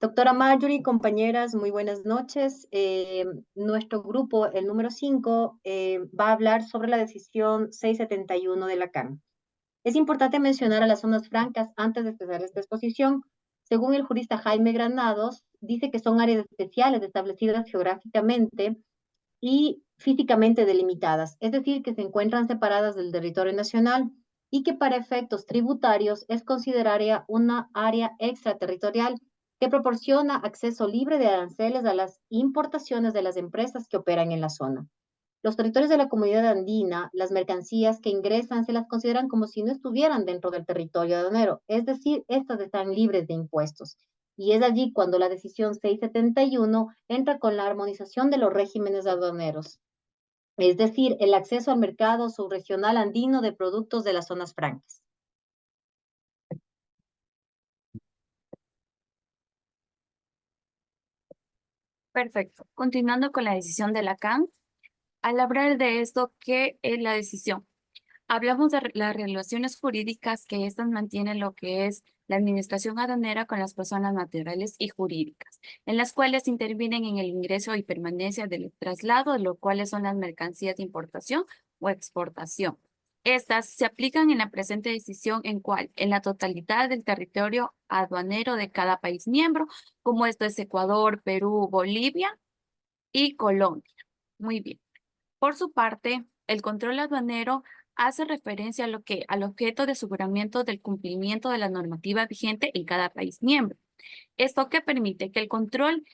Doctora Marjorie, compañeras, muy buenas noches. Nuestro grupo, el número 5, va a hablar sobre la decisión 671 de la CAN. Es importante mencionar a las zonas francas antes de empezar esta exposición. Según el jurista Jaime Granados, dice que son áreas especiales establecidas geográficamente y físicamente delimitadas, es decir, que se encuentran separadas del territorio nacional y que para efectos tributarios es considerada una área extraterritorial que proporciona acceso libre de aranceles a las importaciones de las empresas que operan en la zona. Los territorios de la comunidad andina, las mercancías que ingresan se las consideran como si no estuvieran dentro del territorio aduanero, es decir, estas están libres de impuestos. Y es allí cuando la decisión 671 entra con la armonización de los regímenes aduaneros, es decir, el acceso al mercado subregional andino de productos de las zonas francas. Perfecto. Continuando con la decisión de Lacan, al hablar de esto, ¿qué es la decisión? Hablamos de las relaciones jurídicas que éstas mantienen lo que es la administración aduanera con las personas naturales y jurídicas, en las cuales intervienen en el ingreso y permanencia del traslado, lo cuales son las mercancías de importación o exportación. Estas se aplican en la presente decisión en cual, en la totalidad del territorio aduanero de cada país miembro, como esto es Ecuador, Perú, Bolivia y Colombia. Muy bien. Por su parte, el control aduanero hace referencia a lo que, al objeto de aseguramiento del cumplimiento de la normativa vigente en cada país miembro. Esto que permite que el control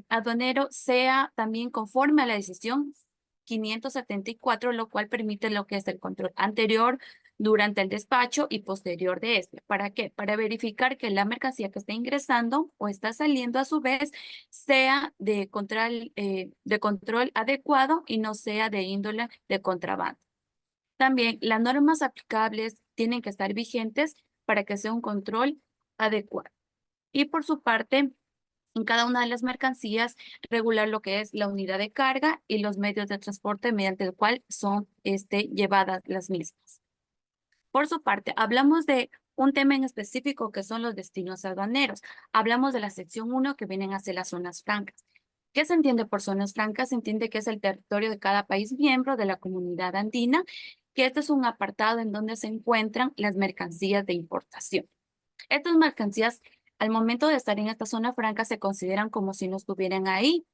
aduanero sea también conforme a la decisión 574, lo cual permite lo que es el control anterior, durante el despacho y posterior de este. ¿Para qué? Para verificar que la mercancía que está ingresando o está saliendo a su vez sea de control adecuado y no sea de índole de contrabando. También las normas aplicables tienen que estar vigentes para que sea un control adecuado. Y por su parte, en cada una de las mercancías, regular lo que es la unidad de carga y los medios de transporte mediante el cual son llevadas las mismas. Por su parte, hablamos de un tema en específico que son los destinos aduaneros. Hablamos de la sección 1 que vienen hacia las zonas francas. ¿Qué se entiende por zonas francas? Se entiende que es el territorio de cada país miembro de la comunidad andina, que este es un apartado en donde se encuentran las mercancías de importación. Estas mercancías, al momento de estar en esta zona franca, se consideran como si no estuvieran ahí.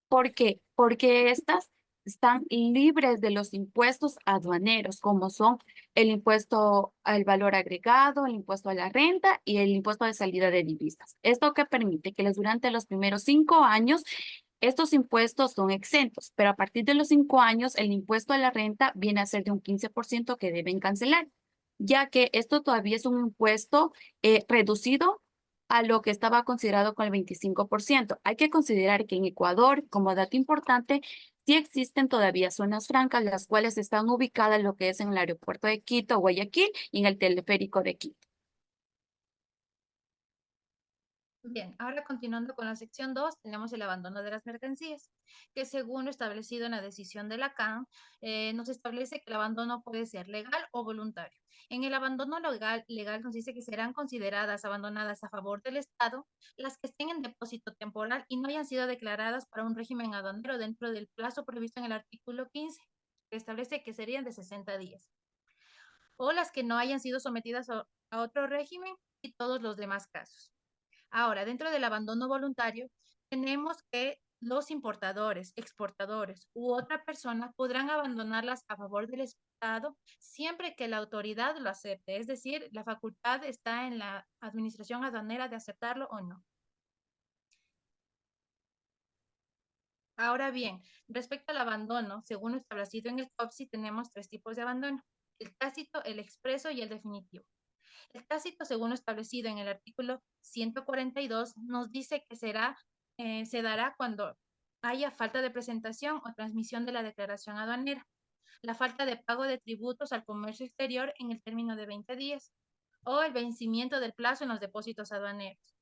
¿Por qué? Porque estas están libres de los impuestos aduaneros, como son el impuesto al valor agregado, el impuesto a la renta y el impuesto de salida de divisas. Esto que permite que durante los primeros 5 años estos impuestos son exentos, pero a partir de los 5 años el impuesto a la renta viene a ser de un 15% que deben cancelar, ya que esto todavía es un impuesto reducido a lo que estaba considerado con el 25%. Hay que considerar que en Ecuador, como dato importante, sí existen todavía zonas francas, las cuales están ubicadas en lo que es en el aeropuerto de Quito, Guayaquil y en el teleférico de Quito. Bien, ahora continuando con la sección 2, tenemos el abandono de las mercancías, que según lo establecido en la decisión de la CAN, nos establece que el abandono puede ser legal o voluntario. En el abandono legal nos dice que serán consideradas abandonadas a favor del Estado las que estén en depósito temporal y no hayan sido declaradas para un régimen aduanero dentro del plazo previsto en el artículo 15, que establece que serían de 60 días, o las que no hayan sido sometidas a otro régimen y todos los demás casos. Ahora, dentro del abandono voluntario, tenemos que los importadores, exportadores u otra persona podrán abandonarlas a favor del Estado siempre que la autoridad lo acepte. Es decir, la facultad está en la administración aduanera de aceptarlo o no. Ahora bien, respecto al abandono, según lo establecido en el COPSI, tenemos tres tipos de abandono: el tácito, el expreso y el definitivo. El tácito, según lo establecido en el artículo 142, nos dice que se dará cuando haya falta de presentación o transmisión de la declaración aduanera, la falta de pago de tributos al comercio exterior en el término de 20 días o el vencimiento del plazo en los depósitos aduaneros.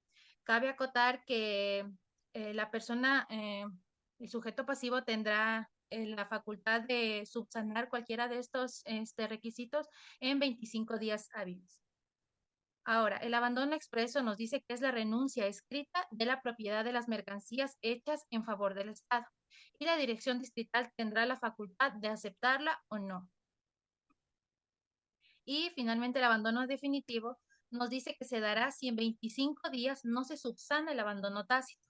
Cabe acotar que la persona, el sujeto pasivo tendrá la facultad de subsanar cualquiera de estos requisitos en 25 días hábiles. Ahora, el abandono expreso nos dice que es la renuncia escrita de la propiedad de las mercancías hechas en favor del Estado. Y la dirección distrital tendrá la facultad de aceptarla o no. Y finalmente el abandono definitivo nos dice que se dará si en 25 días no se subsana el abandono tácito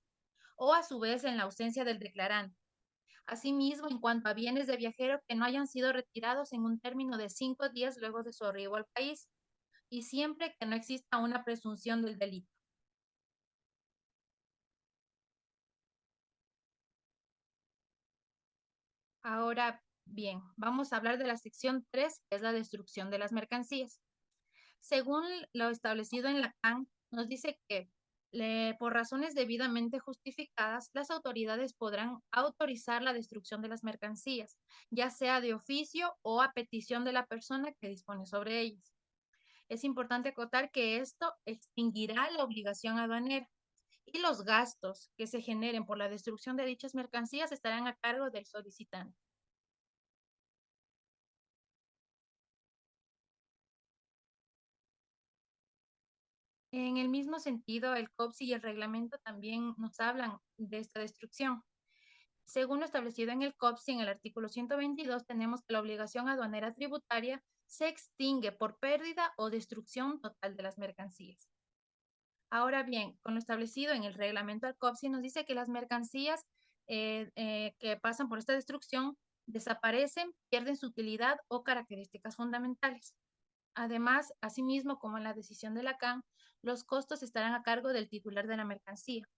o a su vez en la ausencia del declarante. Asimismo, en cuanto a bienes de viajero que no hayan sido retirados en un término de 5 días luego de su arribo al país y siempre que no exista una presunción del delito. Ahora bien, vamos a hablar de la sección 3, que es la destrucción de las mercancías. Según lo establecido en la CAN, nos dice que por razones debidamente justificadas, las autoridades podrán autorizar la destrucción de las mercancías, ya sea de oficio o a petición de la persona que dispone sobre ellas. Es importante acotar que esto extinguirá la obligación aduanera y los gastos que se generen por la destrucción de dichas mercancías estarán a cargo del solicitante. En el mismo sentido, el COPSI y el reglamento también nos hablan de esta destrucción. Según lo establecido en el COPSI, en el artículo 122, tenemos que la obligación aduanera tributaria se extingue por pérdida o destrucción total de las mercancías. Ahora bien, con lo establecido en el reglamento del COPSI, nos dice que las mercancías que pasan por esta destrucción desaparecen, pierden su utilidad o características fundamentales. Además, asimismo, como en la decisión de la CAN, los costos estarán a cargo del titular de la mercancía.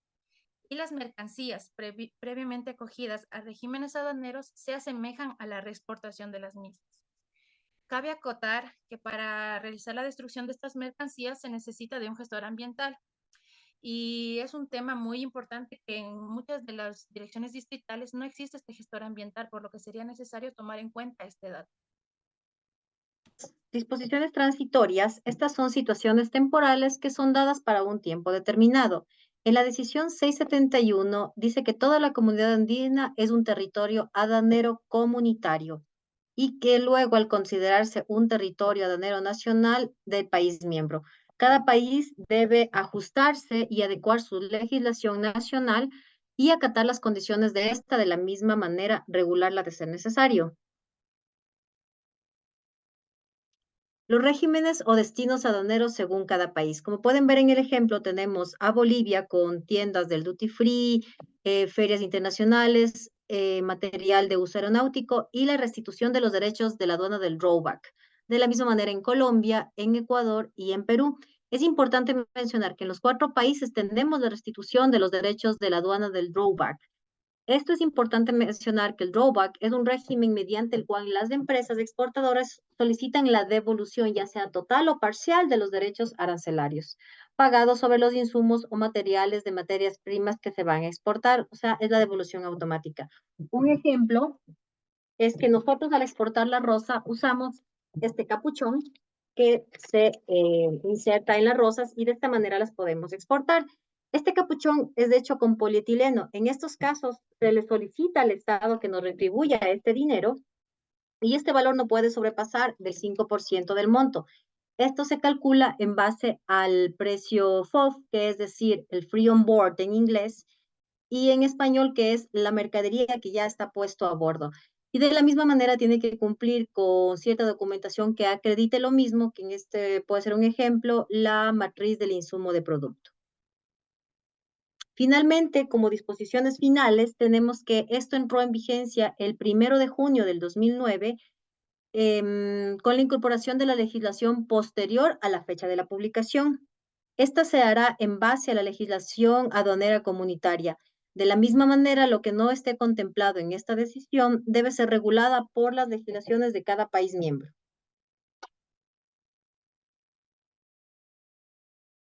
Y las mercancías previamente acogidas a regímenes aduaneros se asemejan a la reexportación de las mismas. Cabe acotar que para realizar la destrucción de estas mercancías se necesita de un gestor ambiental. Y es un tema muy importante que en muchas de las direcciones distritales no existe este gestor ambiental, por lo que sería necesario tomar en cuenta este dato. Disposiciones transitorias, estas son situaciones temporales que son dadas para un tiempo determinado. En la decisión 671 dice que toda la comunidad andina es un territorio aduanero comunitario y que luego al considerarse un territorio aduanero nacional del país miembro, cada país debe ajustarse y adecuar su legislación nacional y acatar las condiciones de esta de la misma manera, regularla de ser necesario. Los regímenes o destinos aduaneros según cada país. Como pueden ver en el ejemplo, tenemos a Bolivia con tiendas del duty free, ferias internacionales, material de uso aeronáutico y la restitución de los derechos de la aduana del drawback. De la misma manera en Colombia, en Ecuador y en Perú. Es importante mencionar que en los 4 países tenemos la restitución de los derechos de la aduana del drawback. Esto es importante mencionar que el drawback es un régimen mediante el cual las empresas exportadoras solicitan la devolución, ya sea total o parcial, de los derechos arancelarios pagados sobre los insumos o materiales de materias primas que se van a exportar. O sea, es la devolución automática. Un ejemplo es que nosotros al exportar la rosa usamos este capuchón que se inserta en las rosas y de esta manera las podemos exportar. Este capuchón es de hecho con polietileno. En estos casos se le solicita al Estado que nos retribuya este dinero y este valor no puede sobrepasar del 5% del monto. Esto se calcula en base al precio FOB, que es decir, el free on board en inglés, y en español, que es la mercadería que ya está puesto a bordo. Y de la misma manera tiene que cumplir con cierta documentación que acredite lo mismo, que en este puede ser un ejemplo, la matriz del insumo de producto. Finalmente, como disposiciones finales, tenemos que esto entró en vigencia el 1 de junio del 2009 con la incorporación de la legislación posterior a la fecha de la publicación. Esta se hará en base a la legislación aduanera comunitaria. De la misma manera, lo que no esté contemplado en esta decisión debe ser regulada por las legislaciones de cada país miembro.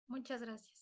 Muchas gracias.